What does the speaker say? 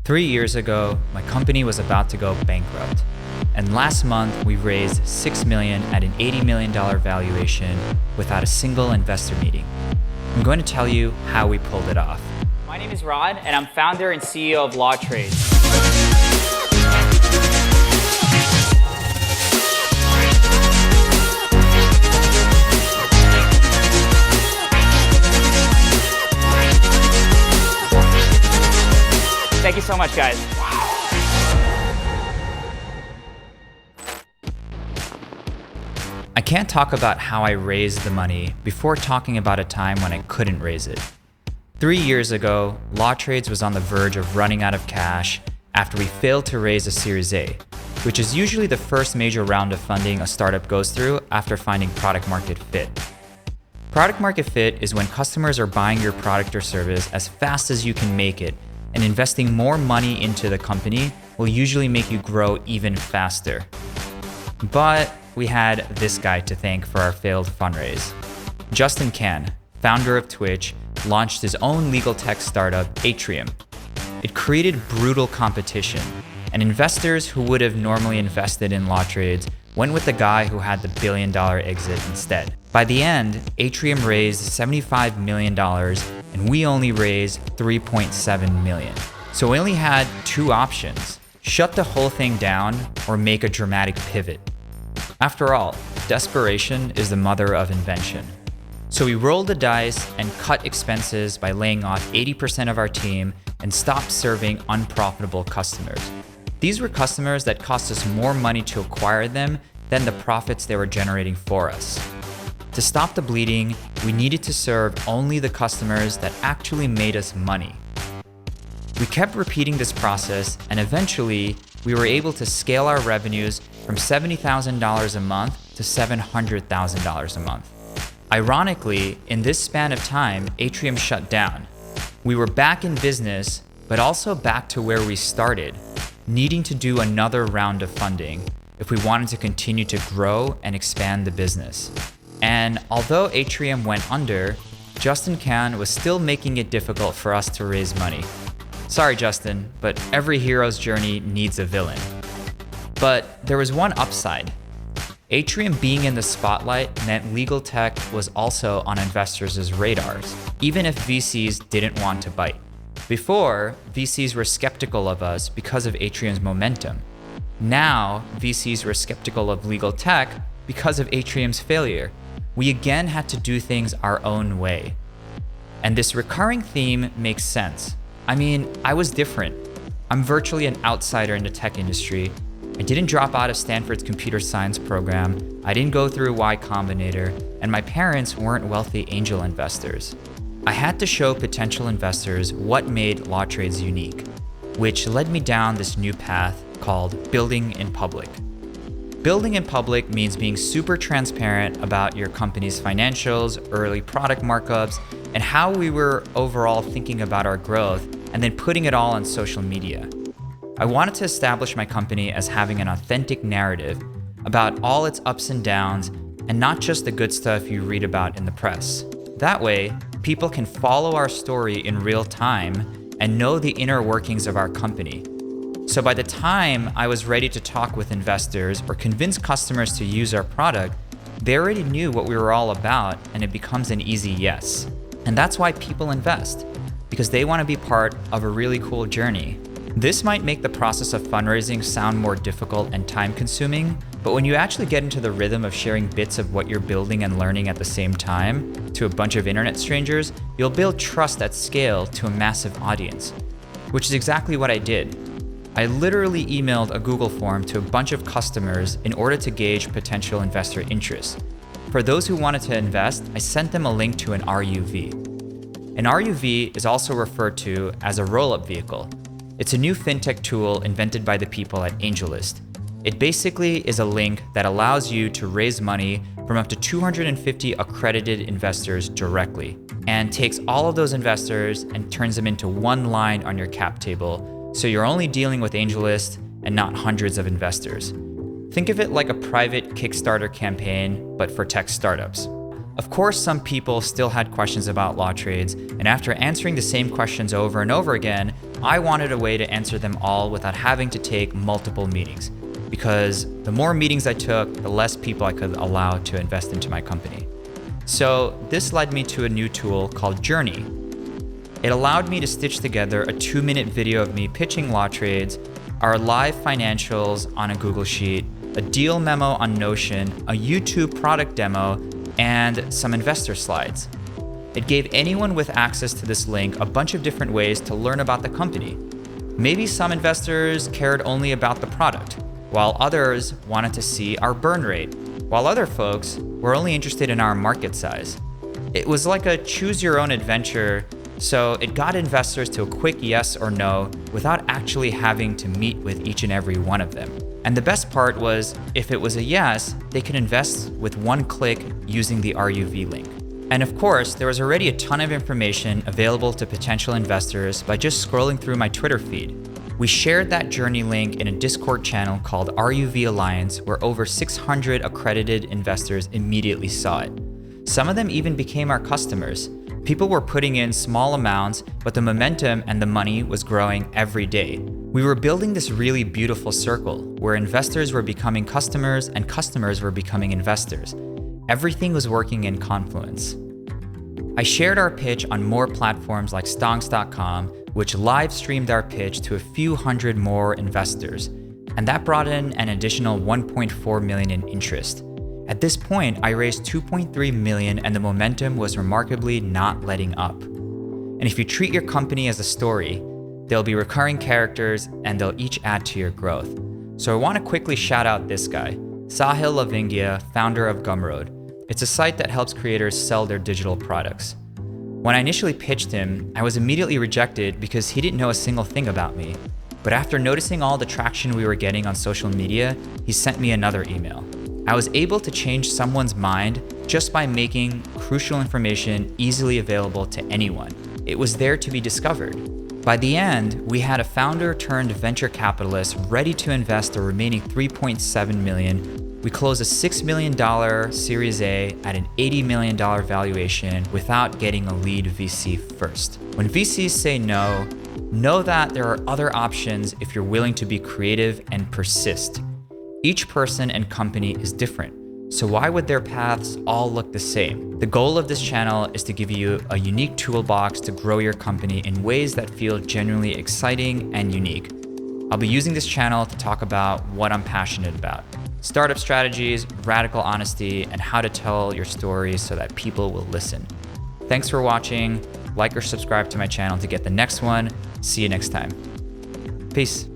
3 years ago, my company was about to go bankrupt. And last month, we raised $6 million at an $80 million valuation without a single investor meeting. I'm going to tell you how we pulled it off. My name is Raad, and I'm founder and CEO of Lawtrades. Thank you so much, guys. I can't talk about how I raised the money before talking about a time when I couldn't raise it. 3 years ago, Lawtrades was on the verge of running out of cash after we failed to raise a Series A, which is usually the first major round of funding a startup goes through after finding product market fit. Product market fit is when customers are buying your product or service as fast as you can make it, and investing more money into the company will usually make you grow even faster. But we had this guy to thank for our failed fundraise. Justin Kan, founder of Twitch, launched his own legal tech startup, Atrium. It created brutal competition, and investors who would have normally invested in Lawtrades went with the guy who had the billion-dollar exit instead. By the end, Atrium raised $75 million, and we only raised $3.7 million. So we only had two options: shut the whole thing down or make a dramatic pivot. After all, desperation is the mother of invention. So we rolled the dice and cut expenses by laying off 80% of our team and stopped serving unprofitable customers. These were customers that cost us more money to acquire them than the profits they were generating for us. To stop the bleeding, we needed to serve only the customers that actually made us money. We kept repeating this process, and eventually, we were able to scale our revenues from $70,000 a month to $700,000 a month. Ironically, in this span of time, Atrium shut down. We were back in business, but also back to where we started, needing to do another round of funding if we wanted to continue to grow and expand the business. And although Atrium went under, Justin Kan was still making it difficult for us to raise money. Sorry, Justin, but every hero's journey needs a villain. But there was one upside. Atrium being in the spotlight meant legal tech was also on investors' radars, even if VCs didn't want to bite. Before, VCs were skeptical of us because of Atrium's momentum. Now, VCs were skeptical of legal tech because of Atrium's failure. We again had to do things our own way. And this recurring theme makes sense. I mean, I was different. I'm virtually an outsider in the tech industry. I didn't drop out of Stanford's computer science program, I didn't go through Y Combinator, and my parents weren't wealthy angel investors. I had to show potential investors what made Lawtrades unique, which led me down this new path called building in public. Building in public means being super transparent about your company's financials, early product markups, and how we were overall thinking about our growth, and then putting it all on social media. I wanted to establish my company as having an authentic narrative about all its ups and downs, and not just the good stuff you read about in the press. That way, people can follow our story in real time and know the inner workings of our company. So by the time I was ready to talk with investors or convince customers to use our product, they already knew what we were all about, and it becomes an easy yes. And that's why people invest, because they want to be part of a really cool journey. This might make the process of fundraising sound more difficult and time-consuming, but when you actually get into the rhythm of sharing bits of what you're building and learning at the same time to a bunch of internet strangers, you'll build trust at scale to a massive audience, which is exactly what I did. I literally emailed a Google form to a bunch of customers in order to gauge potential investor interest. For those who wanted to invest, I sent them a link to an RUV. An RUV is also referred to as a roll-up vehicle. It's a new fintech tool invented by the people at AngelList. It basically is a link that allows you to raise money from up to 250 accredited investors directly, and takes all of those investors and turns them into one line on your cap table, so you're only dealing with AngelList and not hundreds of investors. Think of it like a private Kickstarter campaign, but for tech startups. Of course, some people still had questions about Lawtrades, and after answering the same questions over and over again, I wanted a way to answer them all without having to take multiple meetings. Because the more meetings I took, the less people I could allow to invest into my company. So this led me to a new tool called Journey. It allowed me to stitch together a 2-minute video of me pitching Lawtrades, our live financials on a Google Sheet, a deal memo on Notion, a YouTube product demo, and some investor slides. It gave anyone with access to this link a bunch of different ways to learn about the company. Maybe some investors cared only about the product, while others wanted to see our burn rate, while other folks were only interested in our market size. It was like a choose your own adventure, so it got investors to a quick yes or no without actually having to meet with each and every one of them. And the best part was, if it was a yes, they could invest with one click using the RUV link. And of course, there was already a ton of information available to potential investors by just scrolling through my Twitter feed. We shared that Journey link in a Discord channel called RUV Alliance, where over 600 accredited investors immediately saw it. Some of them even became our customers. People were putting in small amounts, but the momentum and the money was growing every day. We were building this really beautiful circle where investors were becoming customers and customers were becoming investors. Everything was working in confluence. I shared our pitch on more platforms like stonks.com, which live streamed our pitch to a few hundred more investors, and that brought in an additional 1.4 million in interest. At this point, I raised 2.3 million and the momentum was remarkably not letting up. And if you treat your company as a story, there'll be recurring characters and they'll each add to your growth. So I want to quickly shout out this guy, Sahil Lavingia, founder of Gumroad. It's a site that helps creators sell their digital products. When I initially pitched him, I was immediately rejected because he didn't know a single thing about me. But after noticing all the traction we were getting on social media, he sent me another email. I was able to change someone's mind just by making crucial information easily available to anyone. It was there to be discovered. By the end, we had a founder turned venture capitalist ready to invest the remaining 3.7 million. We closed a $6 million Series A at an $80 million valuation without getting a lead VC first. When VCs say no, know that there are other options if you're willing to be creative and persist. Each person and company is different, so why would their paths all look the same? The goal of this channel is to give you a unique toolbox to grow your company in ways that feel genuinely exciting and unique. I'll be using this channel to talk about what I'm passionate about: startup strategies, radical honesty, and how to tell your story so that people will listen. Thanks for watching. Like or subscribe to my channel to get the next one. See you next time. Peace.